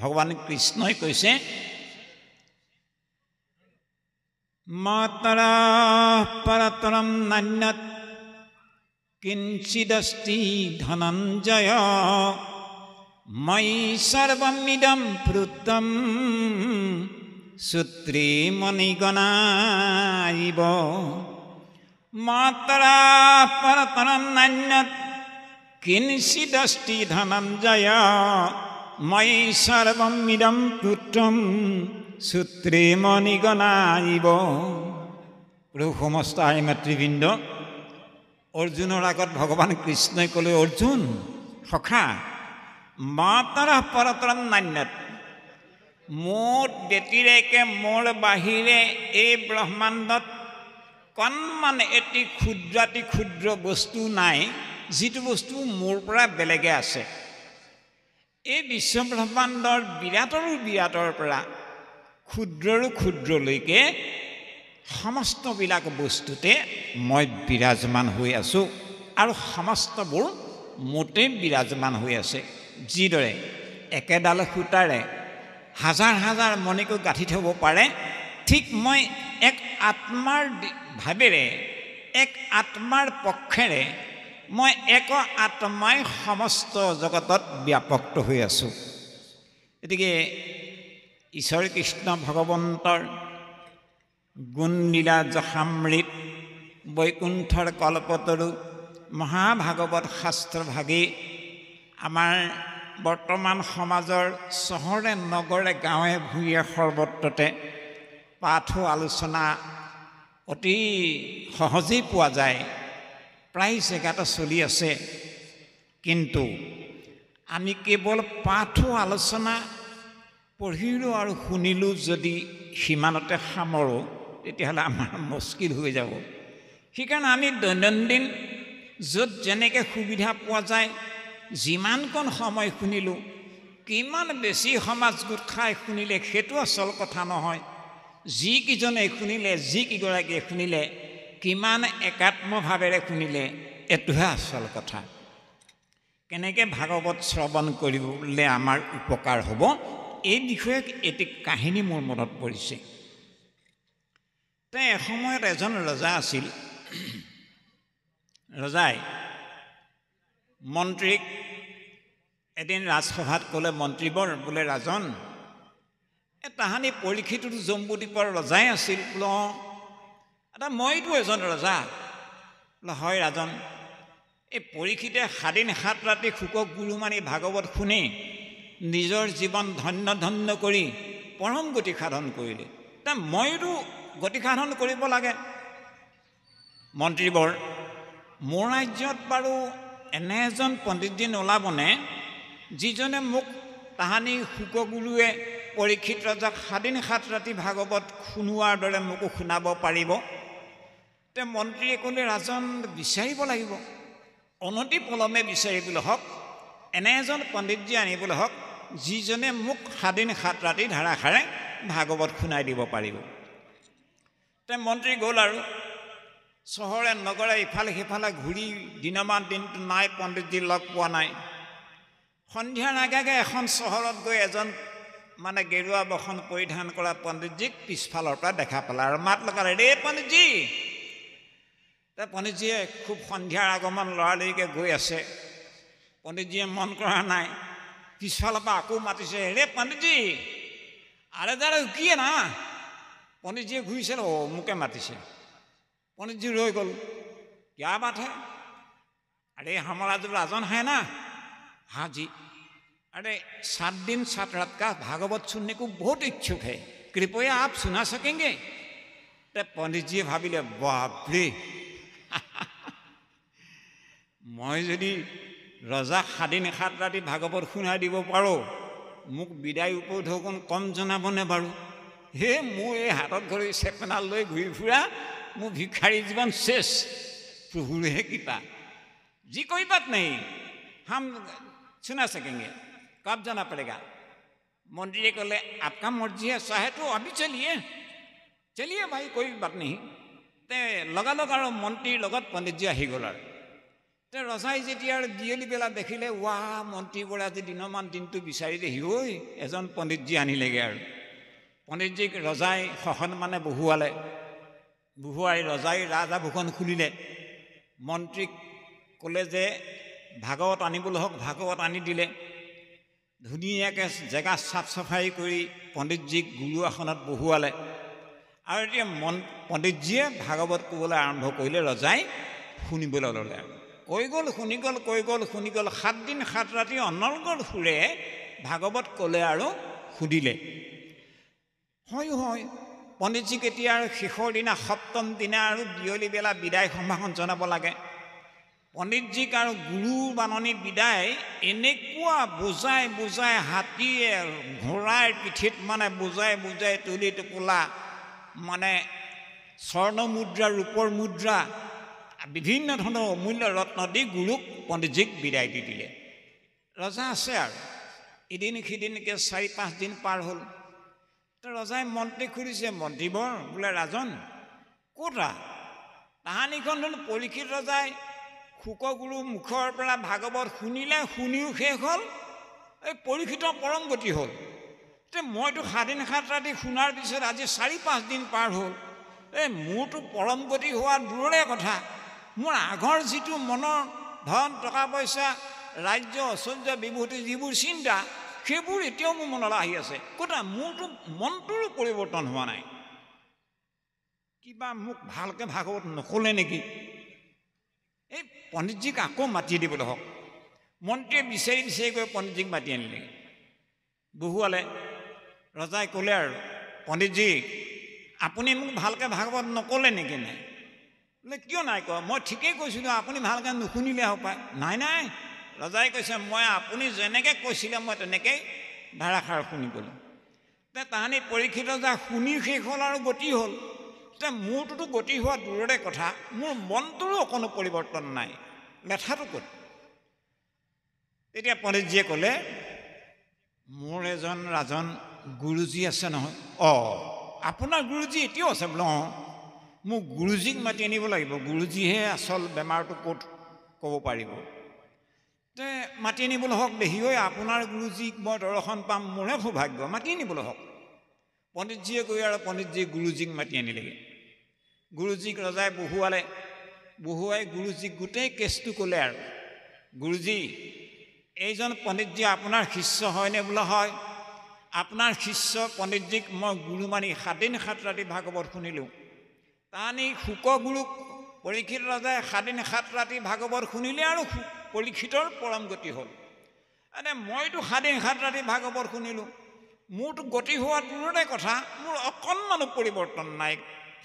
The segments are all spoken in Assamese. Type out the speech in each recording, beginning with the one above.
ভগৱান কৃষ্ণই কৈছে মাতৰা পৰতৰম নান্যত কিঞ্চিদস্তি ধনঞ্জয় ময়ি সৰ্বমিদম প্ৰোক্তম সূত্ৰে মণিগণাইব মাতৰা পৰতৰম নান্যত কিঞ্চিদস্তি ধনঞ্জয় ময়ি সৰ্বমিদম প্ৰোক্তম সূত্ৰে মণিগণাইব। প্ৰভু সমস্ত আই মাতৃবৃন্দ, অৰ্জুনৰ আগত ভগৱান কৃষ্ণই ক'লে অৰ্জুন সখা মাতৰা পৰতৰম নান্যত মোৰ ব্যতিৰেকে মোৰ বাহিৰে এই ব্ৰহ্মাণ্ডত কণমান এটি ক্ষুদ্ৰ বস্তু নাই যিটো বস্তু মোৰ পৰা বেলেগে আছে। এই বিশ্ব ব্ৰহ্মাণ্ডৰ বিৰাটৰ পৰা ক্ষুদ্ৰলৈকে সমস্তবিলাক বস্তুতে মই বিৰাজমান হৈ আছোঁ আৰু সমস্তবোৰ মোতে বিৰাজমান হৈ আছে। যিদৰে একেডাল সূতাৰে হাজাৰ হাজাৰ মণিকো গাঁঠি থ'ব পাৰে, ঠিক মই এক আত্মাৰ ভাৱেৰে এক আত্মাৰ পক্ষেৰে মই এক আত্মাই সমস্ত জগতত ব্যাপক্ত হৈ আছোঁ। গতিকে ঈশ্বৰ কৃষ্ণ ভগৱন্তৰ গুণলীলা যশামৃত বৈকুণ্ঠৰ কল্পতৰু মহাভাগৱত শাস্ত্ৰভাগী আমাৰ বৰ্তমান সমাজৰ চহৰে নগৰে গাঁৱে ভূঞে সৰ্বত্ৰতে পাঠ আলোচনা অতি সহজেই পোৱা যায়, প্ৰায় জেগাতে চলি আছে। কিন্তু আমি কেৱল পাঠ আলোচনা পঢ়িলোঁ আৰু শুনিলোঁ যদি সিমানতে সামৰোঁ, তেতিয়াহ'লে আমাৰ মুস্কিল হৈ যাব। সেইকাৰণে আমি দৈনন্দিন য'ত যেনেকৈ সুবিধা পোৱা যায় যিমানকণ সময় শুনিলোঁ, কিমান বেছি সমাজ গোট খাই শুনিলে সেইটো আচল কথা নহয়। যিকেইজনে শুনিলে, যিকেইগৰাকীয়ে শুনিলে, কিমান একাত্মভাৱেৰে শুনিলে, এইটোহে আচল কথা। কেনেকৈ ভাগৱত শ্ৰৱণ কৰিবলৈ আমাৰ উপকাৰ হ'ব, এই বিষয়ে এটি কাহিনী মোৰ মনত পৰিছে। এসময়ত এজন ৰজা আছিল। ৰজাই মন্ত্ৰীক এদিন ৰাজসভাত ক'লে, মন্ত্ৰীবৰ বোলে ৰাজন, তাহানি পৰীক্ষিতটো জম্বুদ্বীপৰ ৰজাই আছিল। বোলো এটা মইতো এজন ৰজা। বোলে হয় ৰাজন। এই পৰীক্ষিতে 7 দিন 7 ৰাতি শোকক গুৰু মানি ভাগৱত শুনি নিজৰ জীৱন ধন্য কৰি পৰম গতি সাধন কৰিলে। মইতো গতি সাধন কৰিব লাগে। মন্ত্ৰীবৰ মোৰ ৰাজ্যত বাৰু এনে এজন পণ্ডিতজী নোলাবনে যিজনে মোক তাহানি শোকগুৰুৱে পৰীক্ষিত ৰজাক 7 দিন 7 ৰাতি ভাগৱত শুনোৱাৰ দৰে মোকো শুনাব পাৰিব? মন্ত্ৰীয়ে ক'লে ৰাজন বিচাৰিব লাগিব, অনতি পলমে বিচাৰিবলৈ হওক, এনে এজন পণ্ডিতজী আনিবলৈ হওক যিজনে মোক 7 দিন 7 ৰাতি ধাৰাসাৰে ভাগৱত শুনাই দিব পাৰিব। মন্ত্ৰী গ'ল আৰু চহৰে নগৰে ইফালে সিফালে ঘূৰি দিনমান দিনটো নাই, পণ্ডিতজী লগ পোৱা নাই। সন্ধিয়াৰ আগে এখন চহৰত গৈ এজন গেৰুৱা বসন পৰিধান কৰা পণ্ডিতজীক পিছফালৰ পৰা দেখা পালে আৰু মাত লগালে, ৰে পণ্ডিতজী। পণ্ডিতজীয়ে খুব সন্ধিয়াৰ আগমন লৰালৰিকৈ গৈ আছে। পণ্ডিতজীয়ে মন কৰা নাই, পিছফালৰ পৰা আকৌ মাতিছে, ৰে পণ্ডিতজী। আৰে দাদা কিয়ে না? পণ্ডিতজীয়ে ঘূৰিছে, মোকে মাতিছে। पंडित जी रोई गल, क्या बात है? अरे हमारा जो राजन है ना, हाँ जी, अरे 7 दिन 7 रात का भागवत सुनने को बहुत इच्छुक है, कृपया आप सुना सकेंगे? तो पंडित जी भाविले बाप रे मैं यदि रजा 7 दिन 7 राति भागवत शुनाई দিব পাৰো মোক বিদায় উপঢৌকন কম জনাবনে বাৰু হে মই এই হাতত ধৰি চেপনা লৈ ঘূৰি ফুৰা মোৰ ভিখাৰী জীवन शेष प्रभु है कृपा जी कोई बात नहीं हम सुना सकेंगे कब जाना पड़ेगा मंत्री जी कहले आपका मर्जी है चाहे तो अभी चलिए चलिए भाई कोई बात नहीं ते लगा लगा मंत्री लगत पंडित जी आहि गल ৰজাই যেতিয়া আৰু বিয়লি বেলা দেখিলে মন্ত্ৰীবোৰে আজি দিনমান দিনটো বিচাৰি দেহি ঐ এজন পণ্ডিতজী আনিলেগৈ আৰু পণ্ডিতজীক ৰজাই সসন্মানে বহুৱাই ৰজাই ৰাজআভূষণ খুলিলে মন্ত্ৰীক ক'লে যে ভাগৱত আনিবলৈ হওক ভাগৱত আনি দিলে ধুনীয়াকৈ জেগা চাফ চাফাই কৰি পণ্ডিতজীক গুৰু আসনত বহুৱালে আৰু এতিয়া পণ্ডিতজীয়ে ভাগৱত ক'বলৈ আৰম্ভ কৰিলে ৰজাই শুনিবলৈ ল'লে আৰু কৈ গ'ল শুনি গ'ল 7 দিন 7 ৰাতি অনৰ্গল সুৰে ভাগৱত ক'লে আৰু সুধিলে হয় পণ্ডিতজীক এতিয়া আৰু শেষৰ দিনা 7ম দিনা আৰু বিয়লি বেলা বিদায় সম্ভাষণ জনাব লাগে পণ্ডিতজীক আৰু গুৰু বাননি বিদায় এনেকুৱা বুজাই হাতীয়ে ঘোঁৰাৰ পিঠিত মানে বুজাই তুলি টোপোলা মানে স্বৰ্ণ মুদ্ৰা ৰূপৰ মুদ্ৰা বিভিন্ন ধৰণৰ অমূল্য ৰত্ন দি গুৰুক পণ্ডিতজীক বিদায় দি দিলে ৰজা আছে আৰু এদিন সিদিনকৈ 4-5 দিন পাৰ হ'ল ৰজাই মন্ত্ৰীক সুধিছে মন্ত্ৰীবৰ বোলে ৰাজন ক'তা তাহানিখন পৰীক্ষিত ৰজাই শুকগুৰু মুখৰ পৰা ভাগৱত শুনিও শেষ হ'ল এই পৰীক্ষিতৰ পৰম গতি হ'ল মইতো 7 দিন 7 ৰাতি শুনাৰ পিছত আজি 4-5 দিন পাৰ হ'ল মোৰতো পৰম গতি হোৱা দূৰৰে কথা মোৰ আগৰ যিটো মনৰ ধন টকা পইচা ৰাজ্য ঐশ্বৰ্য বিভূতি যিবোৰ চিন্তা সেইবোৰ এতিয়াও মোৰ মনলৈ আহি আছে ক'তা মোৰতো মনটোৰো পৰিৱৰ্তন হোৱা নাই কিবা মোক ভালকৈ ভাগৱত নক'লে নেকি এই পণ্ডিতজীক আকৌ মাতি দিবলৈ হওক মন্ত্ৰীয়ে বিচাৰি গৈ পণ্ডিতজীক মাতি আনিলে বহুৱালে ৰজাই ক'লে আৰু পণ্ডিতজী আপুনি মোক ভালকৈ ভাগৱত নক'লে নেকি নাই বোলে কিয় নাই কোৱা মই ঠিকেই কৈছিলোঁ আপুনি ভালকৈ নুশুনিলে হপায় নাই ৰজাই কৈছে মই আপুনি যেনেকৈ কৈছিলে মই তেনেকৈ ধাৰাসাৰ শুনি গ'লোঁ তাহানি পৰীক্ষিত ৰজা শুনি শেষ হ'ল আৰু গতি হ'ল মোৰটোতো গতি হোৱা দূৰৰে কথা মোৰ মনটোৰো অকণো পৰিৱৰ্তন নাই লেঠাটো ক'ত তেতিয়া পণ্ডিতজীয়ে ক'লে মোৰ এজন ৰাজন গুৰুজী আছে নহয় আপোনাৰ গুৰুজী এতিয়াও আছে বোলে মোক গুৰুজীক মাতি আনিব লাগিব গুৰুজীহে আচল বেমাৰটো ক'ত ক'ব পাৰিব মাতি আনিবলৈ হওক দেহি ঐ আপোনাৰ গুৰুজীক মই দৰ্শন পাম মোৰে সৌভাগ্য মাতি আনিবলৈ হওক পণ্ডিতজীয়ে গৈ আৰু পণ্ডিতজীয়ে গুৰুজীক মাতি আনিলেগৈ গুৰুজীক ৰজাই বহুৱাই গুৰুজীক গোটেই কেছটো ক'লে আৰু গুৰুজী এইজন পণ্ডিতজী আপোনাৰ শিষ্য হয়নে বোলে হয় আপোনাৰ শিষ্য পণ্ডিতজীক মই গুৰু মানি 7 দিন 7 ৰাতি ভাগৱত শুনিলোঁ তাহানি শুকগুৰুক পৰীক্ষিত ৰজাই 7 দিন 7 ৰাতি ভাগৱত শুনিলে আৰু পৰীক্ষিতৰ পৰম গতি হ'ল মইতো 7 দিন 7 ৰাতি ভাগৱত শুনিলোঁ মোৰতো গতি হোৱা দূৰৰে কথা মোৰ অকণমানো পৰিৱৰ্তন নাই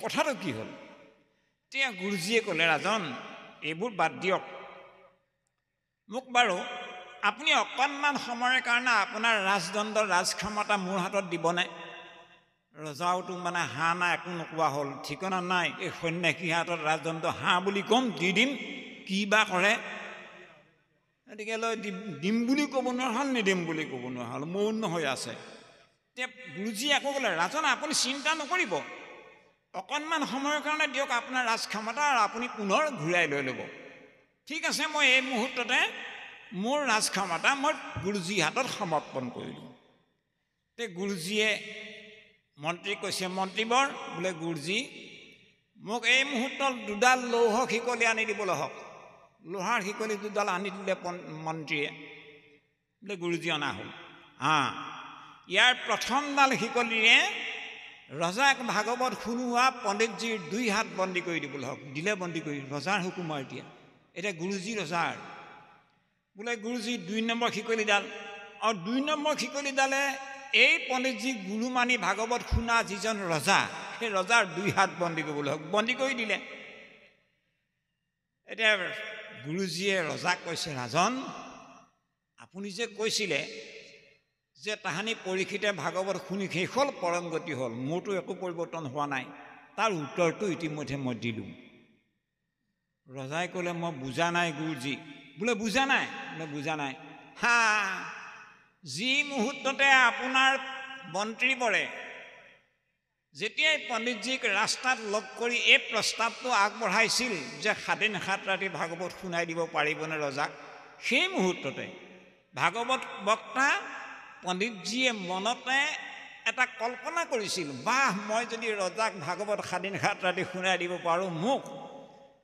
কথাটো কি হ'ল তেতিয়া গুৰুজীয়ে ক'লে ৰাজন এইবোৰ বাদ দিয়ক মোক বাৰু আপুনি অকণমান সময়ৰ কাৰণে আপোনাৰ ৰাজদণ্ডৰ ৰাজক্ষমতা মোৰ হাতত দিবনে ৰজাওতো মানে নাই একো নোকোৱা হ'ল ঠিকনা নাই এই সন্যাসী হাতত ৰাজদণ্ড বুলি ক'ম দি দিম কি বা কৰে গতিকে দিম বুলি ক'ব নোৱাৰা হ'ল নিদিম বুলি ক'ব নোৱাৰা হ'ল মৌন হৈ আছে এতিয়া গুৰুজীয়ে আকৌ ক'লে ৰাজন আপুনি চিন্তা নকৰিব অকণমান সময়ৰ কাৰণে দিয়ক আপোনাৰ ৰাজক্ষমতা আৰু আপুনি পুনৰ ঘূৰাই লৈ ল'ব ঠিক আছে মই এই মুহূৰ্ততে মোৰ ৰাজক্ষমতা মই গুৰুজীৰ হাতত সমৰ্পণ কৰিলোঁ গুৰুজীয়ে মন্ত্ৰীক কৈছে মন্ত্ৰীবৰ বোলে গুৰুজী মোক এই মুহূৰ্তত 2ডাল লৌহ শিকলি আনি দিবলৈ হওক লোহাৰ শিকলি 2ডাল আনি দিলে মন্ত্ৰীয়ে বোলে গুৰুজী অনা হ'ল ইয়াৰ প্ৰথমডাল শিকলিৰে ৰজাক ভাগৱত শুনোৱা পণ্ডিতজীৰ 2 হাত বন্দী কৰি দিবলৈ হওক দিলে বন্দী কৰি ৰজাৰ হুকুমৰ এতিয়া গুৰুজী ৰজাৰ বোলে গুৰুজী 2 নম্বৰ শিকলিডাল আৰু 2 নম্বৰ শিকলিডালে এই পণ্ডিতজী গুৰু মানি ভাগৱত শুনা যিজন ৰজা সেই ৰজাৰ 2 হাত বন্দী কৰিবলৈ হওক বন্দী কৰি দিলে এতিয়া গুৰুজীয়ে ৰজাক কৈছে ৰাজন আপুনি যে কৈছিলে যে তাহানি পৰীক্ষিতে ভাগৱত শুনি শেষ হ'ল পৰম গতি হ'ল মোৰতো একো পৰিৱৰ্তন হোৱা নাই তাৰ উত্তৰটো ইতিমধ্যে মই দিলোঁ ৰজাই ক'লে মই বুজা নাই গুৰুজী বোলে বুজা নাই যি মুহূৰ্ততে আপোনাৰ মন্ত্ৰীবৰে যেতিয়াই পণ্ডিতজীক ৰাস্তাত লগ কৰি এই প্ৰস্তাৱটো আগবঢ়াইছিল যে 7 দিন 7 ৰাতি ভাগৱত শুনাই দিব পাৰিবনে ৰজাক, সেই মুহূৰ্ততে ভাগৱত বক্তা পণ্ডিতজীয়ে মনতে এটা কল্পনা কৰিছিল, বাহ মই যদি ৰজাক ভাগৱত 7 দিন 7 ৰাতি শুনাই দিব পাৰোঁ, মোক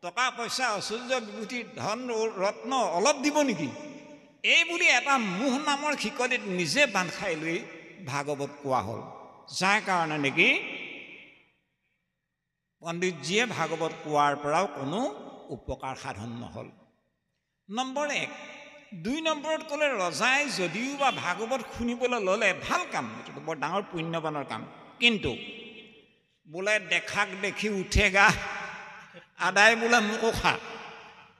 টকা পইচা ঐশ্বৰ্য বিভূতি ধন ৰত্ন অলপ দিব নেকি? এই বুলি এটা মোহ নামৰ শিকলিত নিজে বান্ধ খাই লৈ ভাগৱত কোৱা হ'ল, যাৰ কাৰণে নেকি পণ্ডিতজীয়ে ভাগৱত কোৱাৰ পৰাও কোনো উপকাৰ সাধন নহ'ল। নম্বৰ 1। 2 নম্বৰত ক'লে ৰজাই যদিও বা ভাগৱত শুনিবলৈ ল'লে ভাল কাম, এইটো বৰ ডাঙৰ পুণ্যৱানৰ কাম, কিন্তু বোলে দেখাক দেখি উঠে গা আদায় বোলে মোকো খা,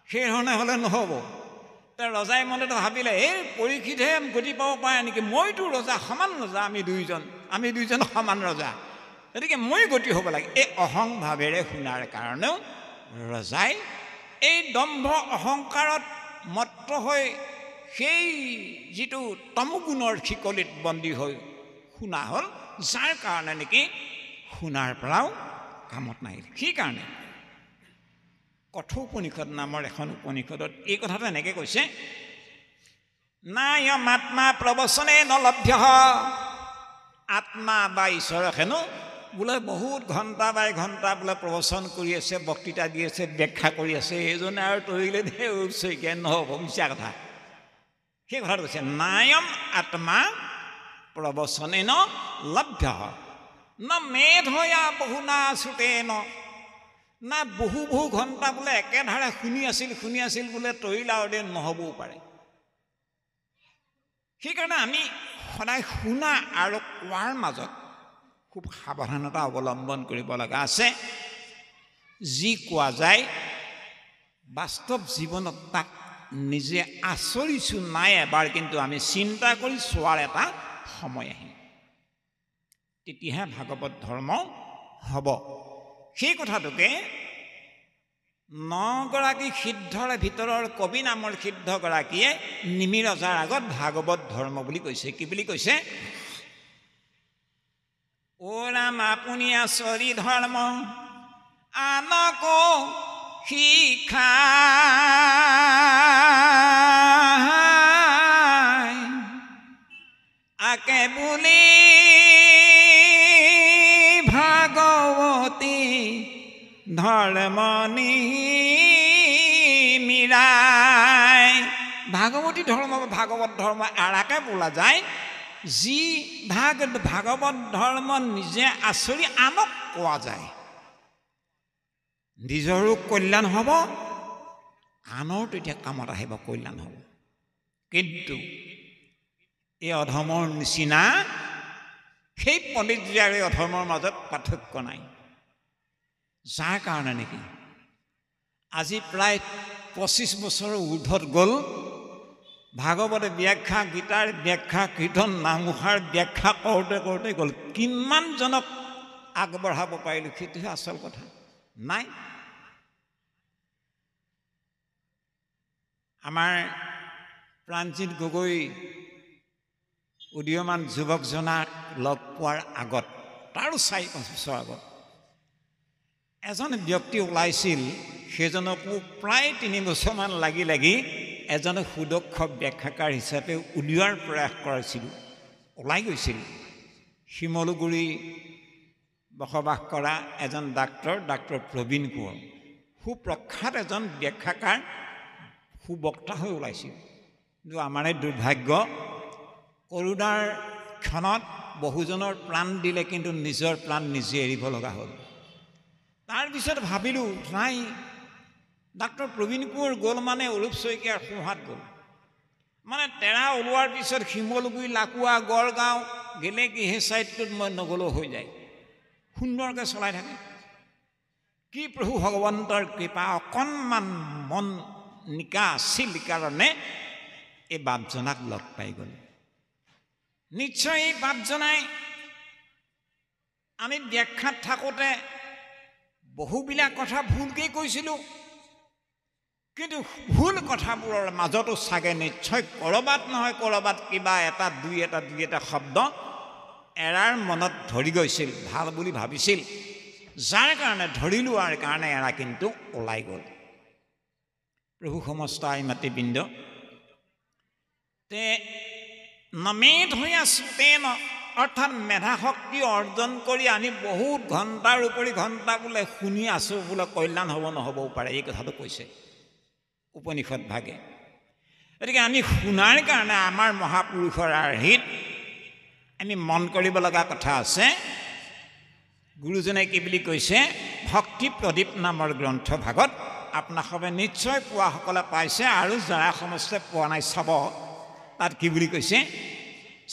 সেইধৰণে হ'লে নহ'ব। ৰজাই মনতে ভাবিলে এই পৰীক্ষিতহে গতি পাব পাৰে নেকি, মইতো ৰজা, সমান ৰজা, আমি দুইজন সমান ৰজা, গতিকে মই গতি হ'ব লাগে। এই অহংভাৱেৰে শুনাৰ কাৰণেও ৰজাই এই দম্ভ অহংকাৰত মত্ত হৈ সেই যিটো তমগুণৰ শিকলিত বন্দী হৈ শুনা হ'ল, যাৰ কাৰণে নেকি শুনাৰ পৰাও কামত নাহিল। সেইকাৰণে কঠোপনিষদ নামৰ এখন উপনিষদত এই কথাটো এনেকৈ কৈছে, নায়ম আত্মা প্ৰবচনে নলভ্য। আত্মা বা ঈশ্বৰক হেনো বোলে বহুত ঘণ্টা বাই ঘণ্টা বোলে প্ৰবচন কৰি আছে, বক্তৃতা দি আছে, ব্যাখ্যা কৰি আছে, এইজনে আৰু তৰিলে শইকীয়া নহ'ব, মিছা কথা। সেই কথাটো কৈছে, নায়ম আত্মা প্ৰবচনে ন লভ্য ন মেধয়া বহুনা শ্ৰুতে ন। না বহু ঘণ্টা বোলে একেধাৰে শুনি আছিল বোলে তৰিলা আৰু দেন নহ'বও পাৰে। সেইকাৰণে আমি সদায় শুনা আৰু কোৱাৰ মাজত খুব সাৱধানতা অৱলম্বন কৰিব লগা আছে। যি কোৱা যায় বাস্তৱ জীৱনত তাক নিজে আচৰিছোঁ নাই এবাৰ কিন্তু আমি চিন্তা কৰি চোৱাৰ এটা সময় আহিল, তেতিয়াহে ভাগৱত ধৰ্ম হ'ব। সেই কথাটোকে 9 গৰাকী সিদ্ধৰে ভিতৰৰ কবি নামৰ সিদ্ধগৰাকীয়ে নিমি ৰজাৰ আগত ভাগৱত ধৰ্ম বুলি কৈছে। কি বুলি কৈছে? অ ৰাম আপুনি আচৰি ধৰ্ম আনকো শিখায়, আকে বুলি ভাগৱতী ধৰ্মনি মিৰাই। ভাগৱতী ধৰ্ম বা ভাগৱত ধৰ্ম এৰাকে বোলা যায় যি ভাগৱত ধৰ্ম নিজে আচৰি আনক কোৱা যায়, নিজৰো কল্যাণ হ'ব, আনৰ তেতিয়া কামত আহিব, কল্যাণ হ'ব। কিন্তু এই অধৰ্মৰ নিচিনা সেই পণ্ডিতজী আৰু এই অধৰ্মৰ মাজত পাৰ্থক্য নাই, যাৰ কাৰণে নেকি আজি প্ৰায় 25 বছৰৰ ঊৰ্ধত গ'ল ভাগৱত ব্যাখ্যা, গীতাৰ ব্যাখ্যা, কীৰ্তন নামঘোষাৰ ব্যাখ্যা কৰোঁতে গ'ল। কিমানজনক আগবঢ়াব পাৰিলোঁ সেইটোহে আচল কথা। নাই, আমাৰ প্ৰাণজিৎ গগৈ উদীয়মান যুৱকজনাক লগ পোৱাৰ আগত, তাৰো 4-5 বছৰ আগত এজন ব্যক্তি ওলাইছিল, সেইজনকো প্ৰায় 3 বছৰমান লাগি এজনে সুদক্ষ ব্যাখ্যাকাৰ হিচাপে উলিওৱাৰ প্ৰয়াস কৰিছিলোঁ। ওলাই গৈছিল শিমলুগুৰি বসবাস কৰা এজন ডাক্তৰ প্ৰবীণ কোঁৱৰ, সুপ্ৰখ্যাত এজন ব্যাখ্যাকাৰ, সুবক্তা হৈ ওলাইছিল। কিন্তু আমাৰে দুৰ্ভাগ্য, কৰোণাৰ ক্ষণত বহুজনৰ প্ৰাণ দিলে, কিন্তু নিজৰ প্ৰাণ নিজে এৰিব লগা হ'ল। তাৰপিছত ভাবিলোঁ নাই, ডাক্তৰ প্ৰবীণ কোঁৱৰ গ'ল মানে অৰূপ শইকীয়াৰ সোঁহাত গ'ল, মানে তেৰা ওলোৱাৰ পিছত শিমলুগুৰি, লাকুৱা, গড়গাঁও, গেলেকী সেই ছাইডটোত মই নগ'লেও হৈ যায়, সুন্দৰকৈ চলাই থাকে। কি প্ৰভু ভগৱন্তৰ কৃপা, অকণমান মন নিকা আছিল কাৰণে এই বাপজনাক লগ পাই গ'ল। নিশ্চয় এই বাপজনাই আমি ব্যাখ্যাত থাকোঁতে বহুবিলাক কথা ভুলকৈ কৈছিলোঁ, কিন্তু ভুল কথাবোৰৰ মাজতো চাগে নিশ্চয় ক'ৰবাত নহয় ক'ৰবাত কিবা এটা দুই এটা শব্দ এৰাৰ মনত ধৰি গৈছিল, ভাল বুলি ভাবিছিল, যাৰ কাৰণে ধৰি লোৱাৰ কাৰণে এৰা কিন্তু ওলাই গ'ল। প্ৰভু সমস্ত আই মাতৃবৃন্দ, তে নমেধ হৈ আছোঁ তেন, অৰ্থাৎ মেধা শক্তি অৰ্জন কৰি আমি বহুত ঘণ্টাৰ উপৰি ঘণ্টা বোলে শুনি আছোঁ, বোলে কল্যাণ হ'ব নহ'বও পাৰে, এই কথাটো কৈছে উপনিষদ ভাগে। গতিকে আমি শুনাৰ কাৰণে আমাৰ মহাপুৰুষৰ আৰ্হিত আমি মন কৰিব লগা কথা আছে। গুৰুজনে কি বুলি কৈছে, ভক্তি প্ৰদীপ নামৰ গ্ৰন্থ ভাগত আপোনাসবে নিশ্চয় পোৱাসকলে পাইছে, আৰু যাৰা সমস্তে পোৱা নাই চাব, তাত কি বুলি কৈছে,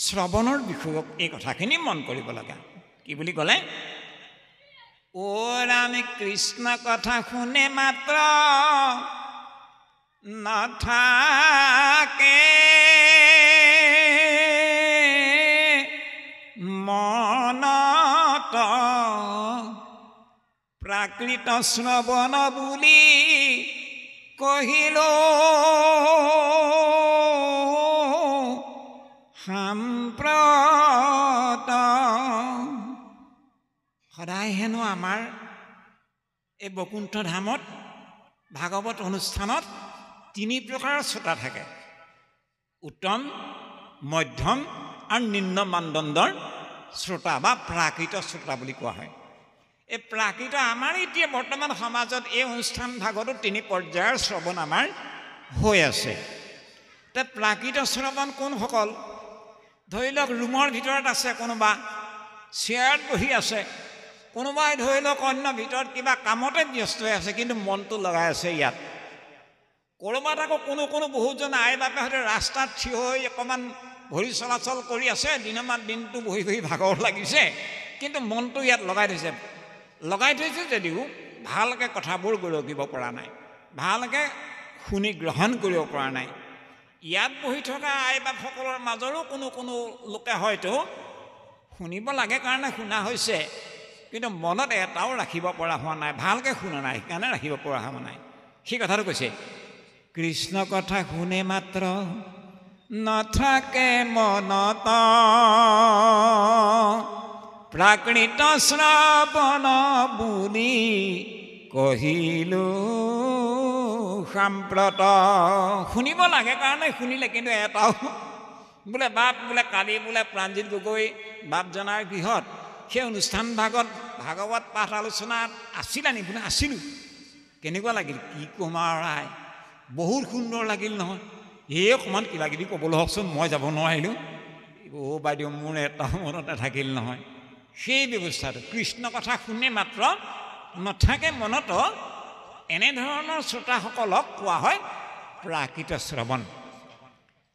শ্ৰৱণৰ বিষয়ক এই কথাখিনি মন কৰিব লগা। কি বুলি ক'লে, আমি কৃষ্ণ কথা শুনে মাত্ৰ নাথাকে মনত, প্ৰাকৃত শ্ৰৱণ বুলি কহিলো সাম্প্ৰত। সদায় হেনো আমাৰ এই বৈকুণ্ঠ ধামত ভাগৱত অনুষ্ঠানত তিনি প্ৰকাৰৰ শ্ৰোতা থাকে, উত্তম, মধ্যম আৰু নিম্ন মানদণ্ডৰ শ্ৰোতা বা প্ৰাকৃত শ্ৰোতা বুলি কোৱা হয়। এই প্ৰাকৃত আমাৰ এতিয়া বৰ্তমান সমাজত এই অনুষ্ঠান ভাগতো তিনি পৰ্যায়ৰ শ্ৰৱণ আমাৰ হৈ আছে। তে প্ৰাকৃত শ্ৰৱণ কোনসকল, ধৰি লওক ৰুমৰ ভিতৰত আছে, কোনোবা চেয়াৰত বহি আছে, কোনোবাই ধৰি লওক অন্য ভিতৰত কিবা কামতে ব্যস্ত হৈ আছে, কিন্তু মনটো লগাই আছে ইয়াত। ক'ৰবাত আকৌ কোনো বহুজন আই বাপে হয়তো ৰাস্তাত থিয় হৈ অকণমান ভৰি চলাচল কৰি আছে, দিনমান দিনটো বহি বহি ভাগৰ লাগিছে, কিন্তু মনটো ইয়াত লগাই থৈছে যদিও ভালকৈ কথাবোৰ গৰকিব পৰা নাই, ভালকৈ শুনি গ্ৰহণ কৰিব পৰা নাই। ইয়াত বহি থকা আই বাপসকলৰ মাজৰো কোনো লোকে হয়তো শুনিব লাগে কাৰণে শুনা হৈছে, কিন্তু মনত এটাও ৰাখিব পৰা হোৱা নাই, ভালকৈ শুনা নাই, সেইকাৰণে ৰাখিব পৰা হোৱা নাই। সেই কথাটো কৈছে, কৃষ্ণ কথা শুনে মাত্ৰ নাথাকে মনত, প্ৰাকৃত শ্ৰৱণ বুলি কহিলো সাম্প্ৰত। শুনিব লাগে কাৰণে শুনিলে, কিন্তু এটাও বোলে বাপ বোলে কালি বোলে প্ৰাণজিৎ গগৈ বাপজনাৰ গৃহত সেই অনুষ্ঠান ভাগত ভাগৱত পাঠ আলোচনাত আছিলা নি? বোলে আছিলোঁ। কেনেকুৱা লাগিল? কি ক'ম আৰু আই, বহুত সুন্দৰ লাগিল নহয়। এই অকণমান কিবা কিবি ক'বলৈ হওকচোন, মই যাব নোৱাৰিলোঁ। বাইদেউ মোৰ এটাও মনত নাথাকিল নহয়। সেই ব্যৱস্থাটো কৃষ্ণ কথা শুনে মাত্ৰ নাথাকে মনত, এনেধৰণৰ শ্ৰোতাসকলক কোৱা হয় প্ৰাকৃত শ্ৰৱণ।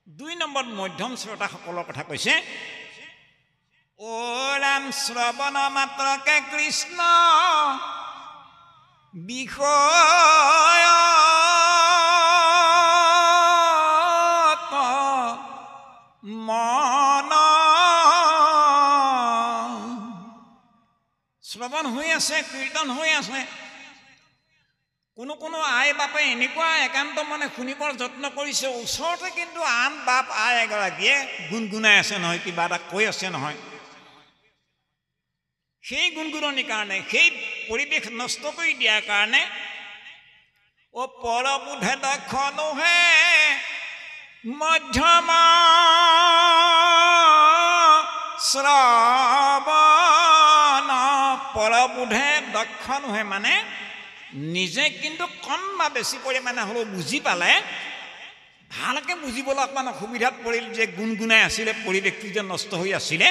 2 নম্বৰত মধ্যম শ্ৰোতাসকলৰ কথা কৈছে, ৰাম শ্ৰৱণ মাত্ৰকে কৃষ্ণ বিষয় মন। শ্ৰৱণ হৈ আছে, কীৰ্তন হৈ আছে, কোনো আই বাপে এনেকুৱা একান্ত মনে শুনিবৰ যত্ন কৰিছে, ওচৰতে কিন্তু আন বাপ আই এগৰাকীয়ে গুণগুণাই আছে নহয়, কিবা এটা কৈ আছে নহয়। সেই গুণগুণনিৰ কাৰণে, সেই পৰিৱেশ নষ্ট কৰি দিয়াৰ কাৰণে পৰবোধে দক্ষ নোহে মধ্যম শ্ৰৱণ। পৰবোধে দক্ষ নোহে মানে নিজে কিন্তু কম বা বেছি পৰিমাণে হ'লেও বুজি পালে, ভালকৈ বুজিবলৈ অকণমান অসুবিধাত পৰিল যে গুণগুণাই আছিলে, পৰিৱেশটো যে নষ্ট হৈ আছিলে,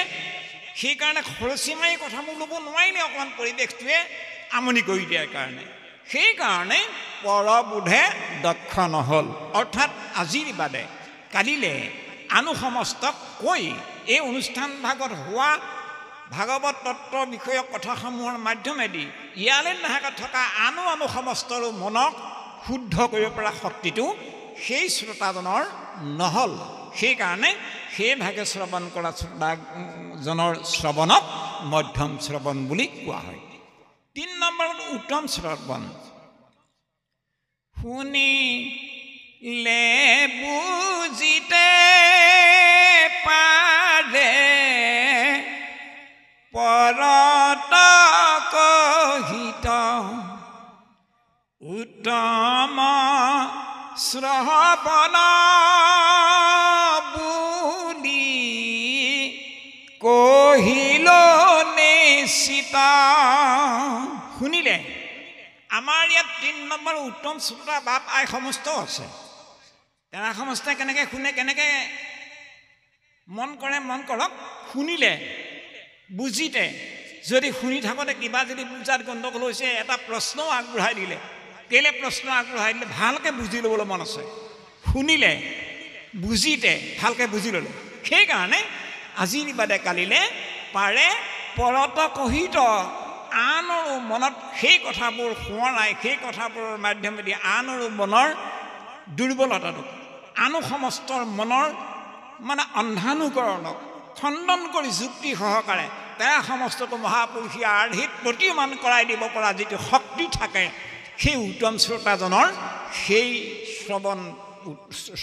সেইকাৰণে খৰচি মাৰি কথাবোৰ ল'ব নোৱাৰিলে, অকণমান পৰিৱেশটোৱে আমনি কৰি দিয়াৰ কাৰণে। সেইকাৰণে পৰবোধে দক্ষ নহ'ল, অৰ্থাৎ আজিৰ বাদে কালিলে আনু সমস্তক কৈ এই অনুষ্ঠান ভাগত হোৱা ভাগৱত তত্ত্বৰ বিষয়ক কথাসমূহৰ মাধ্যমেদি ইয়ালৈ নাহাকত থকা আনু সমস্তৰো মনক শুদ্ধ কৰিব পৰা শক্তিটো সেই শ্ৰোতাজনৰ নহ'ল। সেইকাৰণে সেই ভাগে শ্ৰৱণ কৰা শ্ৰোতাজনৰ শ্ৰৱণক মধ্যম শ্ৰৱণ বুলি কোৱা হয়। 3 নম্বৰত উত্তম শ্ৰৱণ। শুনিলে বুজিতে পাৰে শ্ৰৱণ বুলি কহিল নিশ্চিত। শুনিলে আমাৰ ইয়াত ৩ নম্বৰ উত্তম শ্ৰোতা বাপ আই সমস্ত আছে। তেৰা সমস্তাই কেনেকৈ শুনে, কেনেকৈ মন কৰে, মন কৰক। শুনিলে বুজিতে, যদি শুনি থাকোঁতে কিবা যদি বুজাত গণ্ডগোল হৈছে, এটা প্ৰশ্নও আগবঢ়াই দিলে। কেলৈ প্ৰশ্ন আগবঢ়াই দিলে? ভালকৈ বুজি ল'বলৈ মন আছে। শুনিলে বুজিতে ভালকৈ বুজি ল'লে। সেইকাৰণে আজিৰ বাদে কালিলে পাৰে পৰত কহিত আনৰো মনত সেই কথাবোৰ সোঁৱৰাই, সেই কথাবোৰৰ মাধ্যমেদি আনৰো মনৰ দুৰ্বলতাটো, আনো সমস্তৰ মনৰ মানে অন্ধানুকৰণক খণ্ডন কৰি যুক্তি সহকাৰে তেৰা সমস্তকো মহাপুৰুষীয় আৰ্হিত প্ৰতিমান কৰাই দিব পৰা যিটো শক্তি থাকে, সেই উত্তম শ্ৰোতাজনৰ সেই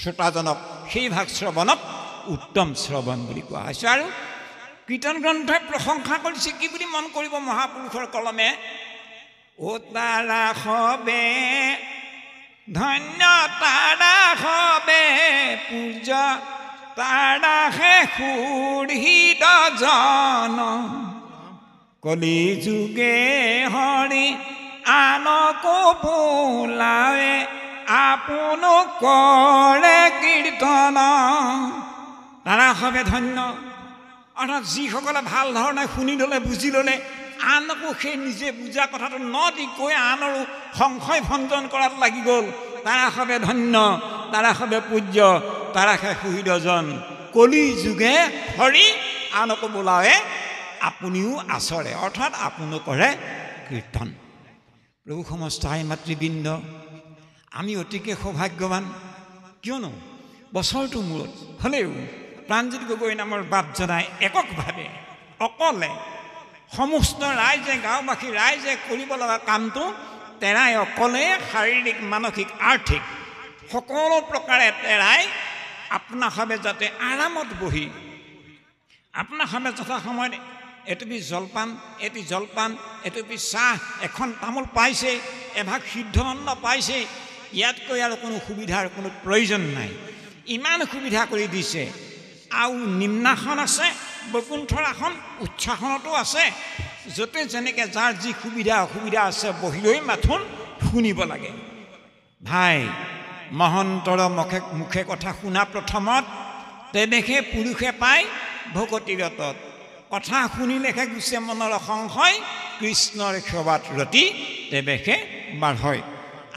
শ্ৰোতাজনক সেই ভাগ শ্ৰৱণক উত্তম শ্ৰৱণ বুলি কোৱা হৈছে। আৰু কীৰ্তন গ্ৰন্থই প্ৰশংসা কৰিছে কি বুলি মন কৰিব মহাপুৰুষৰ কলমে? অ তাৰা হবে ধন্য, তাৰা হবে পূজ, তাৰাহে সুৰহিত জন, কলি যুগে হৰি আনকো বোলাৱে, আপোনো কৰে কীৰ্তন। তাৰা হবে ধন্য, অৰ্থাৎ যিসকলে ভাল ধৰণে শুনি ল'লে, বুজি ল'লে, আনকো সেই নিজে বুজা কথাটো ন দি কৈ আনৰো সংশয় ভঞ্জন কৰাত লাগি গ'ল। তাৰা হবে ধন্য, তাৰা হবে পূজ্য, তাৰাহে সুহৃদজন, কলি যুগে হৰি আনকো বোলাৱে, আপুনিও আচৰে, অৰ্থাৎ আপুনো কৰে কীৰ্তন। প্ৰভু সমস্ত আই মাতৃবৃন্দ, আমি অতিকে সৌভাগ্যৱান। কিয়নো বছৰটোৰ মূৰত হ'লেও প্ৰাণজিৎ গগৈ নামৰ বাপজনাই এককভাৱে অকলে সমস্ত ৰাইজে, গাঁওবাসী ৰাইজে কৰিব লগা কামটো তেৰাই অকলে শাৰীৰিক, মানসিক, আৰ্থিক সকলো প্ৰকাৰে তেৰাই আপোনাসৱে যাতে আৰামত বহি আপোনাসৱে যথা সময়ত এটুপি জলপান, এটি জলপান, এটুপি চাহ, এখন তামোল পাইছে, এভাগ সিদ্ধ অন্ন পাইছে, ইয়াতকৈ আৰু কোনো সুবিধাৰ কোনো প্ৰয়োজন নাই। ইমান সুবিধা কৰি দিছে। আৰু নিম্নাসন আছে, বৈকুণ্ঠৰ আসন, উচ্চাসনতো আছে। য'তে যেনেকৈ যাৰ যি সুবিধা অসুবিধা আছে বহি মাথোন শুনিব লাগে। ভাই মহন্তৰ মুখে কথা শুনা প্ৰথমত, তেনেকে পুৰুষে পায় ভকতিৰতত। কথা শুনিলেহে গুচে মনৰ সংশয়, কৃষ্ণৰ সেৱাত ৰতি তেৱেহে বাঢ়য়।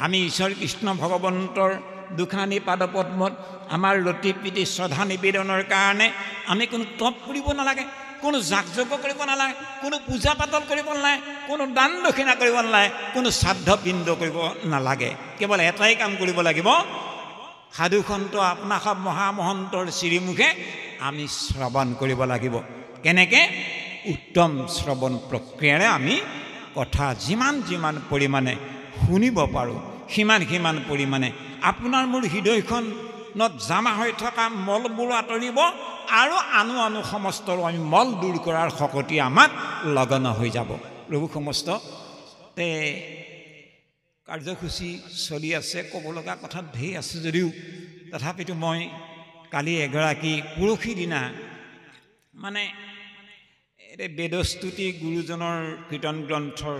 আমি ঈশ্বৰ কৃষ্ণ ভগৱন্তৰ দুখানি পাদপদ্মত আমাৰ ৰতি প্ৰীতি শ্ৰদ্ধা নিবেদনৰ কাৰণে আমি কোনো তপ কৰিব নালাগে, কোনো যাগ যজ্ঞ কৰিব নালাগে, কোনো পূজা পাতল কৰিব নালাগে, কোনো দান দক্ষিণা কৰিব নালাগে, কোনো শ্ৰাদ্ধ পিণ্ড কৰিব নালাগে। কেৱল এটাই কাম কৰিব লাগিব, সাধুসন্ত আপোনাসৱ মহামহন্তৰ শ্ৰীমুখে আমি শ্ৰৱণ কৰিব লাগিব। কেনেকৈ? উত্তম শ্ৰৱণ প্ৰক্ৰিয়াৰে আমি কথা যিমান যিমান পৰিমাণে শুনিব পাৰোঁ, সিমান পৰিমাণে আপোনাৰ মোৰ হৃদয়খনত জমা হৈ থকা মলবোৰ আঁতৰিব আৰু আনো সমস্তৰো আমি মল দূৰ কৰাৰ শক্তি আমাক লগন হৈ যাব। প্ৰভু সমস্ত কাৰ্যসূচী চলি আছে, ক'ব লগা কথা ঢেৰ আছে যদিও তথাপিতো মই কালি এগৰাকী পৰহি দিনা মানে বেদস্তুতি গুৰুজনৰ কীৰ্তন গ্ৰন্থৰ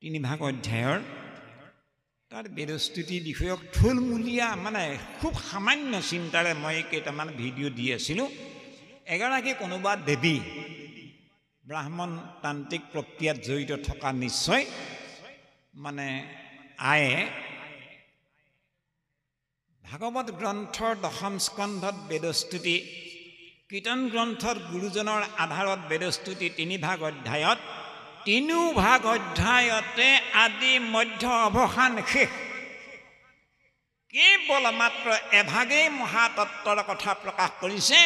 3 ভাগ অধ্যায়ৰ তাত বেদস্তুতি বিষয়ক থুলমূলীয়া মানে খুব সামান্য চিন্তাৰে মই কেইটামান ভিডিঅ' দি আছিলোঁ। এগৰাকী কোনোবা দেৱী ব্ৰাহ্মণ তান্ত্ৰিক প্ৰক্ৰিয়াত জড়িত থকা নিশ্চয় মানে আয়ে ভাগৱত গ্ৰন্থৰ 10ম স্কন্ধত বেদস্তুতি, কীৰ্তন গ্ৰন্থত গুৰুজনৰ আধাৰত বেদস্তুতি 3 ভাগ অধ্যায়ত 3 ভাগ অধ্যায়তে আদি মধ্য অৱসান শেষ কেৱল মাত্ৰ এভাগেই মহাতত্বৰ কথা প্ৰকাশ কৰিছে।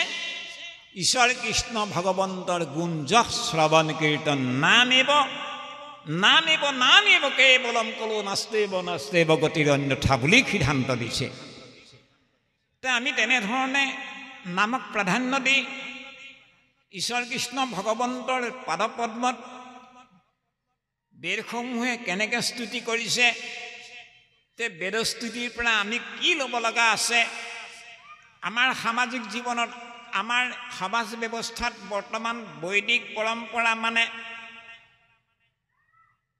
ঈশ্বৰ কৃষ্ণ ভগৱন্তৰ গুণ যশ শ্ৰৱণ কীৰ্তন নামিব কেৱলম কলো নাস্তেব গতিৰ অন্যথা বুলি সিদ্ধান্ত দিছে। আমি তেনেধৰণে নামক প্ৰাধান্য দি ঈশ্বৰ কৃষ্ণ ভগৱন্তৰ পাদপদ্মত বেদসমূহে কেনেকৈ স্তুতি কৰিছে, তে বেদস্তুতিৰ পৰা আমি কি ল'ব লগা আছে আমাৰ সামাজিক জীৱনত আমাৰ সমাজ ব্যৱস্থাত বৰ্তমান বৈদিক পৰম্পৰা মানে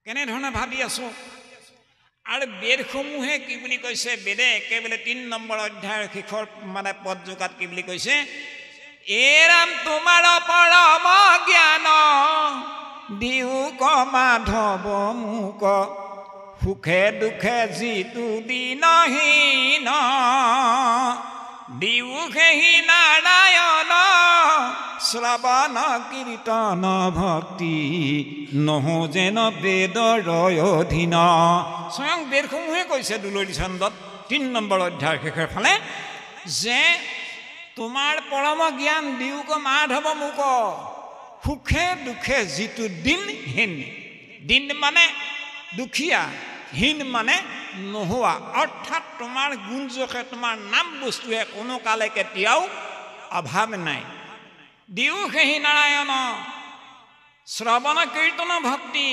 কেনেধৰণে ভাবি আছো আৰু বেদসমূহে কি বুলি কৈছে বেদে একেবাৰে ৩ নম্বৰ অধ্যায়ৰ শেষৰ মানে পদযোগাত কি বুলি কৈছে এৰাম তোমাৰ পৰম জ্ঞান দিওক মাধৱ মোক সুখে দুখে যিটো দিনহীন দিওখেহি নাৰায়ণ শ্ৰৱণ কীৰ্তন ভক্তি নহো যেন বেদৰ অধীন স্বয়ং বেদসমূহে কৈছে দুলৰী ছন্দত ৩ নম্বৰ অধ্যায়ৰ শেষৰ ফালে যে তোমাৰ পৰম জ্ঞান দিওক মাধৱ মোক সুখে দুখে যিটো দিনহীন দিন মানে দুখীয়া হীন মানে নোহোৱা অৰ্থাৎ তোমাৰ গুণজোখে তোমাৰ নাম বস্তুৱে কোনো কালে কেতিয়াও অভাৱ নাই দিওখেহি নাৰায়ণ শ্ৰৱণ কীৰ্তন ভক্তি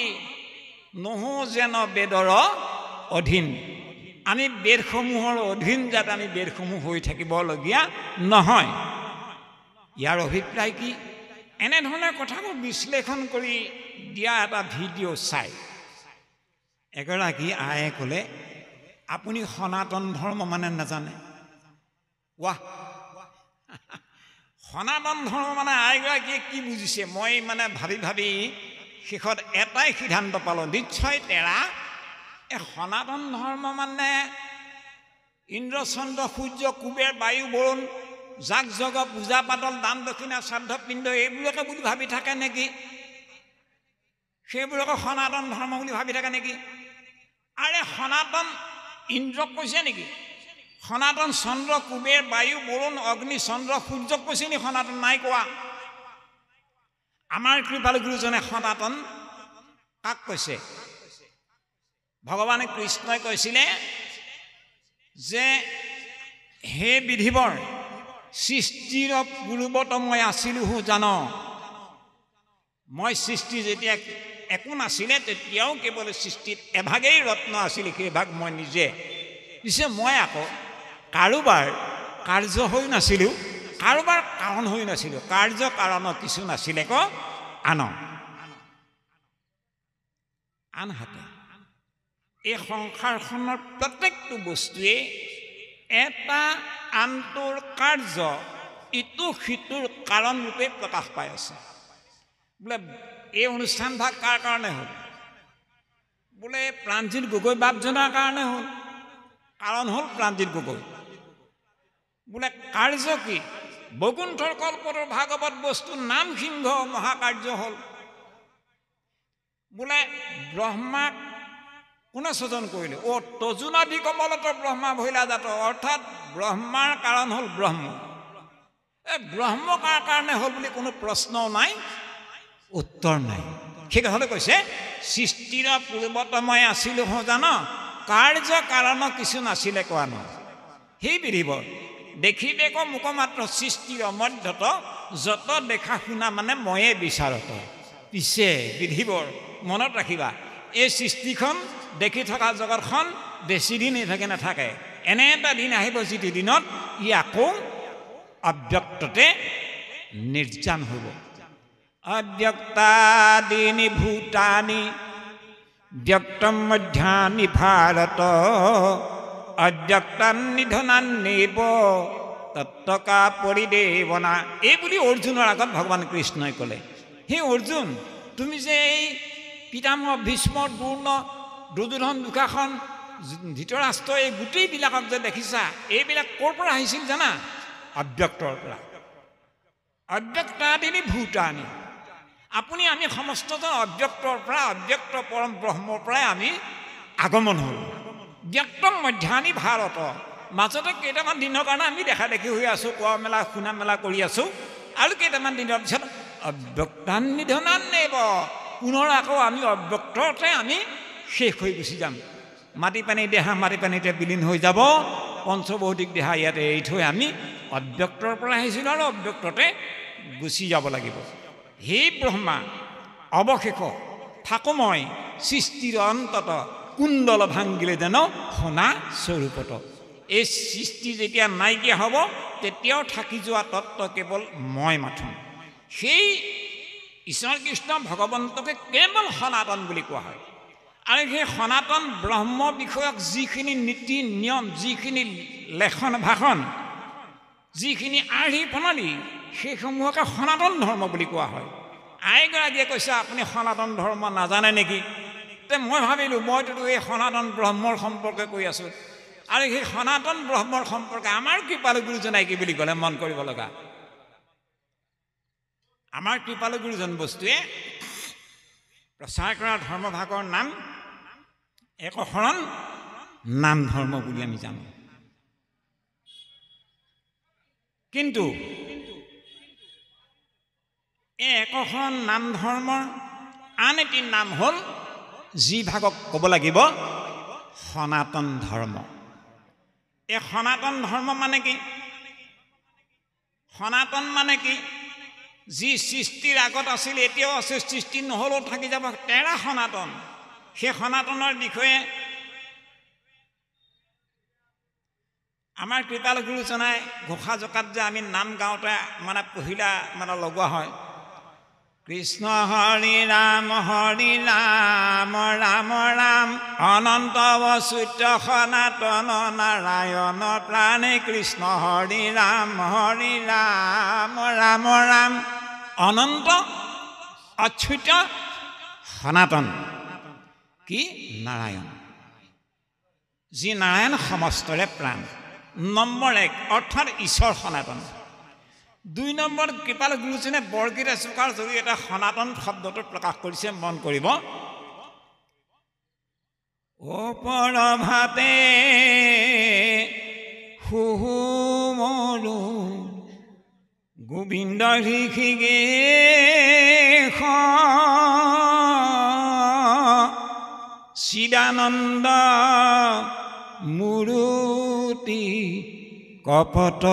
নহো যেন বেদৰ অধীন আমি বেদসমূহৰ অধীন যাতে আমি বেদসমূহ হৈ থাকিবলগীয়া নহয় ইয়াৰ অভিপ্ৰায় কি এনেধৰণৰ কথাবোৰ বিশ্লেষণ কৰি দিয়া এটা ভিডিঅ' চাই এগৰাকী আয়ে ক'লে আপুনি সনাতন ধৰ্ম মানে নাজানে ৱাহ সনাতন ধৰ্ম মানে আইগৰাকীয়ে কি বুজিছে মই মানে ভাবি ভাবি শেষত এটাই সিদ্ধান্ত পালোঁ নিশ্চয় তেৰা এই সনাতন ধৰ্ম মানে ইন্দ্ৰ চন্দ্ৰ সূৰ্য কুবেৰ বায়ু বৰুণ যাগ যগ পূজা পাতল দান দক্ষিণা শ্ৰাদ্ধ পিণ্ড এইবোৰকে বুলি ভাবি থাকে নেকি সেইবোৰকে সনাতন ধৰ্ম বুলি ভাবি থাকে নেকি আৰে সনাতন ইন্দ্ৰক কৈছে নেকি সনাতন চন্দ্ৰ কুবেৰ বায়ু বৰুণ অগ্নি চন্দ্ৰ সূৰ্যক কৈছে নি সনাতন নাই কোৱা আমাৰ কৃপালু গুৰুজনে সনাতন কাক কৈছে ভগৱানে কৃষ্ণই কৈছিলে যে হে বিধিবৰ সৃষ্টিৰ পূৰ্বত মই আছিলো জান মই সৃষ্টি যেতিয়া একো নাছিলে তেতিয়াও কেৱল সৃষ্টিত এভাগেই ৰত্ন আছিল সেইভাগ মই নিজে পিছে মই আকৌ কাৰোবাৰ কাৰ্য হৈ নাছিলোঁ কাৰোবাৰ কাৰণ হৈ নাছিলোঁ কাৰ্য কাৰণ কিছু নাছিলে ক আনহাতে এই সংসাৰখনৰ প্ৰত্যেকটো বস্তুৱে এটা আনটোৰ কাৰ্য ইটো সিটোৰ কাৰণ ৰূপে প্ৰকাশ পাই আছে বোলে এই অনুষ্ঠান ভাগ কাৰ কাৰণে হ'ল বোলে প্ৰাণজিৎ গগৈ বাপজনাৰ কাৰণে হ'ল কাৰণ হ'ল প্ৰাণজিৎ গগৈ বোলে কাৰ্য কি বৈকুণ্ঠৰ কল্পতৰ ভাগৱত বস্তু নাম সিংহ মহাকাৰ্য হ'ল বোলে ব্ৰহ্মাক কোনে সজন কৰিলে তজুনাভি কমলত ব্ৰহ্মা ভৈলা জাত অৰ্থাৎ ব্ৰহ্মাৰ কাৰণ হ'ল ব্ৰহ্ম এই ব্ৰহ্ম কাৰ কাৰণে হ'ল বুলি কোনো প্ৰশ্নও নাই উত্তৰ নাই সেই কথাটো কৈছে সৃষ্টিৰ পূৰ্বত মই আছিলোঁ জান কাৰ্য কাৰণ কিছু নাছিলে কোৱা ন সেই বিধিব দেখিবে ক মোক মাত্ৰ সৃষ্টিৰ মধ্যত যত দেখা শুনা মানে ময়ে বিচাৰত পিছে বিধিবৰ মনত ৰাখিবা এই সৃষ্টিখন দেখি থকা জগতখন বেছি দিন নাথাকে এনে এটা দিন আহিব যিটো দিনত ই আকৌ অব্যক্ততে নিৰ্জান হ'ব অব্যক্তাদিনি ভূতানি ব্যক্তম মধ্যানি ভাৰত অব্যক্তান্নিধনান্নিব তত্ত্বকা পৰিদেৱনা এই বুলি অৰ্জুনৰ আগত ভগৱান কৃষ্ণই ক'লে হে অৰ্জুন তুমি যে এই পিতামহ ভীষ্ম দ্ৰোণ দুৰ্যোধন দুঃশাসন ধৃতৰাষ্ট্ৰ এই গোটেইবিলাকক যে দেখিছা এইবিলাক ক'ৰ পৰা আহিছিল জানা অব্যক্তৰ পৰা অব্যক্তাদিনি ভূতানি আপুনি আমি সমস্তজন অব্যক্তৰ পৰা অব্যক্ত পৰম ব্ৰহ্মৰ পৰাই আমি আগমন হ'ল ব্যক্তম মধ্যানি ভাৰত মাজতে কেইটামান দিনৰ কাৰণে আমি দেখা দেখি হৈ আছোঁ কোৱা মেলা শুনা মেলা কৰি আছোঁ আৰু কেইটামান দিনৰ পিছত অব্যক্তান্নিধনান্নিব পুনৰ আকৌ আমি অব্যক্ততে আমি শেষ হৈ গুচি যাম মাটি পানী দেহা মাটি পানীতে বিলীন হৈ যাব পঞ্চভৌতিক দেহা ইয়াতে এৰি থৈ আমি অব্যক্তৰ পৰা আহিছিলোঁ আৰু অব্যক্ততে গুচি যাব লাগিব হে ব্ৰহ্মা অৱশেষ থাকো মই সৃষ্টিৰ অন্তত কুণ্ডল ভাঙিলে যেন সোণা স্বৰূপত। এই সৃষ্টি যেতিয়া নাইকিয়া হ'ব তেতিয়াও থাকি যোৱা তত্ত্ব কেৱল মই মাথো। সেই ঈশ্বৰ কৃষ্ণ ভগৱন্তকে কেৱল সনাতন বুলি কোৱা হয়। আৰু সেই সনাতন ব্ৰহ্ম বিষয়ক যিখিনি নীতি নিয়ম, যিখিনি লেখন ভাষণ, যিখিনি আৰ্হি প্ৰণালী, সেইসমূহকে সনাতন ধৰ্ম বুলি কোৱা হয়। আইগৰাকীয়ে কৈছে আপুনি সনাতন ধৰ্ম নাজানে নেকি? তে মই ভাবিলোঁ মইতো এই সনাতন ব্ৰহ্মৰ সম্পৰ্কে কৈ আছোঁ, আৰু সেই সনাতন ব্ৰহ্মৰ সম্পৰ্কে আমাৰ কৃপালু গুৰুজনাই কি বুলি ক'লে মন কৰিব লগা। আমাৰ কৃপালু গুৰুজন বস্তুৱে প্ৰচাৰ কৰা ধৰ্মভাগৰ নাম একশৰণ নাম ধৰ্ম বুলি আমি জানো। কিন্তু এই একশৰণ নাম ধৰ্মৰ আন এটি নাম হ'ল যি ভাগক ক'ব লাগিব সনাতন ধৰ্ম। এই সনাতন ধৰ্ম মানে কি? সনাতন মানে কি? যি সৃষ্টিৰ আগত আছিল এতিয়াও আছে, সৃষ্টি নহ'লেও থাকি যাব, তেৰা সনাতন। সেই সনাতনৰ বিষয়ে আমাৰ কৃপালু গুৰুজনাই ঘোষা জকাত যে আমি নাম গাওঁতে মানে পহিলা মানে লগোৱা হয়, কৃষ্ণ হৰি ৰাম ৰাম ৰাম অনন্ত অচ্যুত সনাতন নাৰায়ণ প্ৰাণে কৃষ্ণ হৰি ৰাম ৰাম ৰাম অনন্ত অচ্যুত সনাতন কি নাৰায়ণ, যি নাৰায়ণ সমস্তৰে প্ৰাণ। নম্বৰ 1 অৰ্থাৎ ঈশ্বৰ সনাতন। 2 নম্বৰ কৃপালু গুৰুজনে বৰগীত এচুকাৰ জৰিয়তে সনাতন শব্দটো প্ৰকাশ কৰিছে, মন কৰিব। অপৰভাতে সুমৰু গোবিন্দ হৃষিকেশ চিদানন্দ মূৰুতি কপট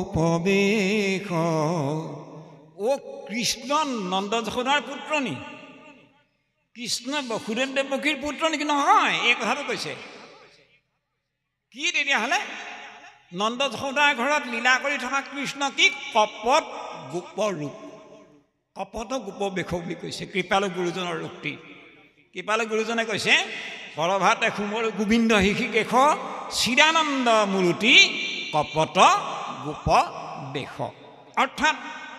গোপবেশ। ও কৃষ্ণ নন্দ যশোদাৰ পুত্ৰ নি? কৃষ্ণ বসুদেৱ দেৱকীৰ পুত্ৰ নেকি? নহয়, এই কথাটো কৈছে। কি তেতিয়াহ'লে নন্দ যশোদাৰ ঘৰত লীলা কৰি থকা কৃষ্ণ কি কপট গোপৰূপ, কপট গোপবেশ বুলি কৈছে কৃপালু গুৰুজনৰ উক্তি। কৃপালু গুৰুজনে কৈছে পৰভাতে সুমৰু গোবিন্দ হৃষিকেশ চিদানন্দ মূৰুতি কপট গোপবেশ। অৰ্থাৎ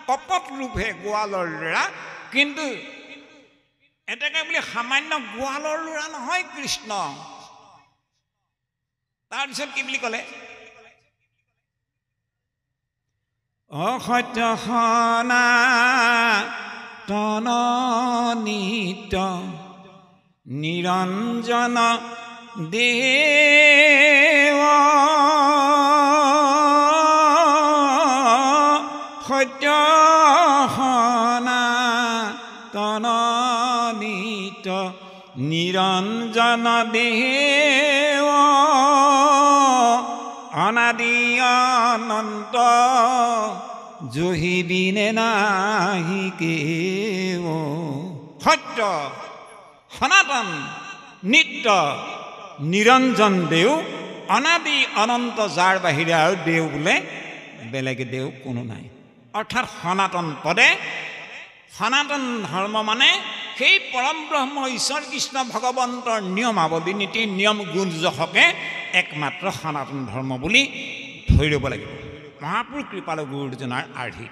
কপট ৰূপহে গোৱালৰ ল'ৰা, কিন্তু এতেকে বুলি সামান্য গোৱালৰ ল'ৰা নহয় কৃষ্ণ। তাৰপিছত কি বুলি ক'লে? অসত্য সনাতন নিত্য নিৰঞ্জন দেৱ সত্য সনাতন নিত্য নিৰঞ্জন দেৱ অনাদি অনন্ত জহিবিনে নাহি কেৱ। সত্য সনাতন নিত্য নিৰঞ্জন দেও অনাদি অনন্ত, যাৰ বাহিৰে আৰু দেও বোলে বেলেগ দেও কোনো নাই। অৰ্থাৎ সনাতন পদে সনাতন ধৰ্ম মানে সেই পৰম ব্ৰহ্ম ঈশ্বৰ কৃষ্ণ ভগৱন্তৰ নিয়মাৱলী নীতি নিয়ম গুণ যশকে একমাত্ৰ সনাতন ধৰ্ম বুলি ধৰি ল'ব লাগিব মহাপুৰুষ কৃপালু গুৰুজনাৰ আৰ্হি।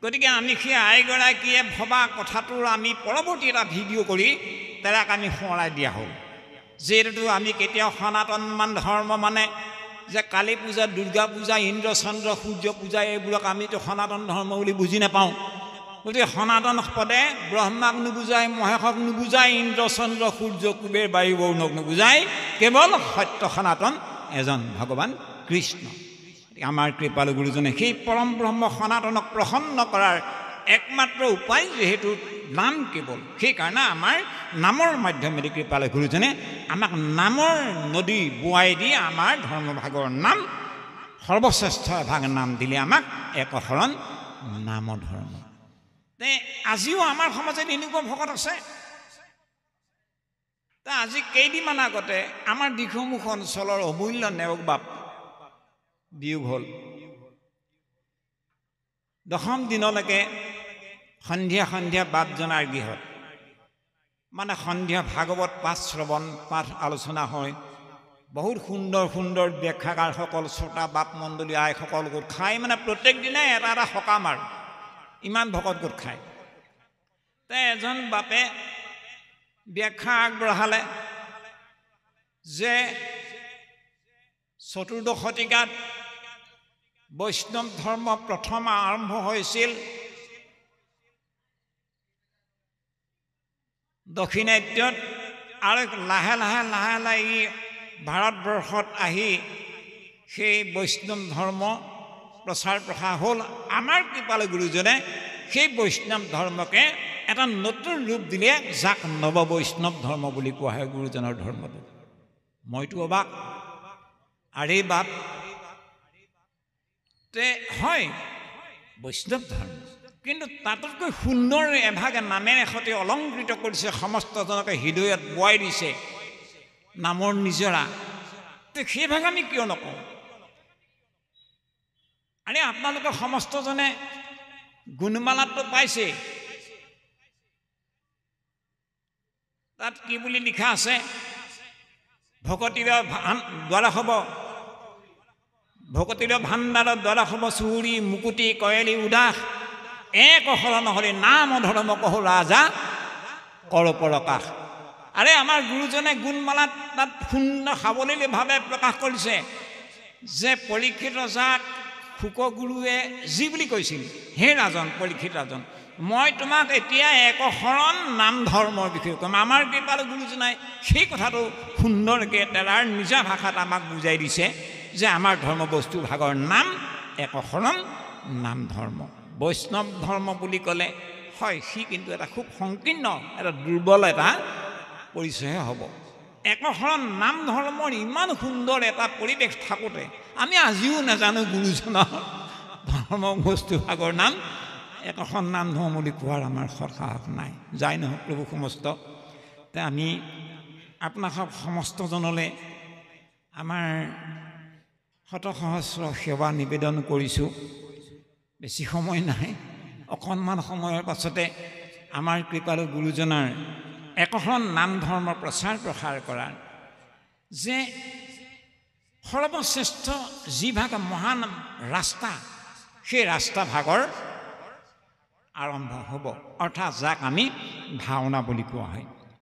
গতিকে আমি সেই আইগৰাকীয়ে ভবা কথাটোৰ আমি পৰৱৰ্তী এটা ভিডিঅ' কৰি তাক আমি সোঁৱৰাই দিয়া হ'ল। যিহেতু আমি কেতিয়াও সনাতনমান ধৰ্ম মানে যে কালী পূজা, দুৰ্গা পূজা, ইন্দ্ৰ চন্দ্ৰ সূৰ্য পূজা এইবোৰক আমিতো সনাতন ধৰ্ম বুলি বুজি নাপাওঁ। গতিকে সনাতন পদে ব্ৰহ্মাক নুবুজায়, মহেশক নুবুজায়, ইন্দ্ৰ চন্দ্ৰ সূৰ্য কুবেৰ বায়ু বৰুণক নুবুজায়, কেৱল সত্য সনাতন এজন ভগৱান কৃষ্ণ। আমাৰ কৃপালু গুৰুজনে সেই পৰম ব্ৰহ্ম সনাতনক প্ৰসন্ন কৰাৰ একমাত্ৰ উপায় যিহেতু নাম কেৱল, সেইকাৰণে আমাৰ নামৰ মাধ্যমেৰে কৃপালু গুৰুজনে আমাক নামৰ নদী বোৱাই দি আমাৰ ধৰ্মভাগৰ নাম সৰ্বশ্ৰেষ্ঠ এভাগ নাম দিলে আমাক একশৰণ নাম ধৰ্ম। আজিও আমাৰ সমাজত এনেকুৱা ভকত আছে তা আজি কেইদিনমান আগতে আমাৰ দিখৌমুখ অঞ্চলৰ অমূল্য নেওগ বাপ বিয়োগ হ'ল। দশম দিনলৈকে সন্ধিয়া সন্ধিয়া বাপজনাৰ গৃহত মানে সন্ধিয়া ভাগৱত পাঠ শ্ৰৱণ পাঠ আলোচনা হয়। বহুত সুন্দৰ সুন্দৰ ব্যাখ্যাকাৰসকল শ্ৰোতা বাপ মণ্ডলী আইসকল গোট খাই মানে প্ৰত্যেক দিনাই এটা এটা সকাম আৰু ইমান ভকত গোট খায়। তে এজন বাপে ব্যাখ্যা আগবঢ়ালে যে চতুৰ্দশ শতিকাত বৈষ্ণৱ ধৰ্ম প্ৰথম আৰম্ভ হৈছিল দক্ষিণাত্যত আৰু লাহে লাহে লাহে লাহে ই ভাৰতবৰ্ষত আহি সেই বৈষ্ণৱ ধৰ্ম প্ৰচাৰ প্ৰসাৰ হ'ল। আমাৰ কৃপালু গুৰুজনে সেই বৈষ্ণৱ ধৰ্মকে এটা নতুন ৰূপ দিলে, যাক নৱ বৈষ্ণৱ ধৰ্ম বুলি কোৱা হয় গুৰুজনৰ ধৰ্মটো। মইতো অবাক, আৰে বাপ তে হয় বৈষ্ণৱ ধৰ্ম, কিন্তু তাতকৈ সুন্দৰ এভাগে নামেৰে সৈতে অলংকৃত কৰিছে, সমস্তজনকে হৃদয়ত বোৱাই দিছে নামৰ নিজৰা। তে সেইভাগে আমি কিয় নকওঁ? আৰে আপোনালোকে সমস্তজনে গুণমালাটো পাইছে, তাত কি বুলি লিখা আছে? ভকতিৰ দ্বাৰা হ'ব, ভকতিৰ ভাণ্ডাৰত দ্বাৰা হ'ব চুৰি মুকুতি কয়েলি উদাস, এক অহৰ নহ'লে নাম ধৰ্ম কহ ৰাজা কৰ প্ৰকাশ। আৰে আমাৰ গুৰুজনে গুণমালাত তাত সুন্দৰ সাৱলীলভাৱে প্ৰকাশ কৰিছে যে পৰীক্ষিত ৰজাক শুকগুৰুৱে যি বুলি কৈছিল, হে ৰাজন পৰীক্ষিত ৰাজন, মই তোমাক এতিয়া একশৰণ নাম ধৰ্মৰ বিষয়ে ক'ম। আমাৰ কৃপালু গুৰুজনাই সেই কথাটো সুন্দৰকৈ তেৰাৰ নিজা ভাষাত আমাক বুজাই দিছে যে আমাৰ ধৰ্ম বস্তু ভাগৰ নাম একশৰণ নাম ধৰ্ম। বৈষ্ণৱ ধৰ্ম বুলি ক'লে হয়, সি কিন্তু এটা খুব সংকীৰ্ণ, এটা দুৰ্বল এটা পৰিচয়হে হ'ব। একশৰণ নাম ধৰ্মৰ ইমান সুন্দৰ এটা পৰিৱেশ থাকোঁতে আমি আজিও নাজানো গুৰুজনৰ ধৰ্ম বস্তু ভাগৰ নাম একশৰণ নাম ধৰ্ম বুলি কোৱাৰ আমাৰ সৎসাহস নাই। যাই নহওক প্ৰভু সমস্ত, তে আমি আপোনালোক সমস্তজনলৈ আমাৰ শতসহস্ৰ সেৱা নিবেদন কৰিছোঁ। বেছি সময় নাই, অকণমান সময়ৰ পাছতে আমাৰ কৃপালু গুৰুজনাৰ একশৰণ নাম ধৰ্ম প্ৰচাৰ প্ৰসাৰ কৰাৰ যে সৰ্বশ্ৰেষ্ঠ যিভাগ মহান ৰাস্তা, সেই ৰাস্তা ভাগৰ আৰম্ভ হ'ব, অৰ্থাৎ যাক আমি ভাওনা বুলি কোৱা হয়।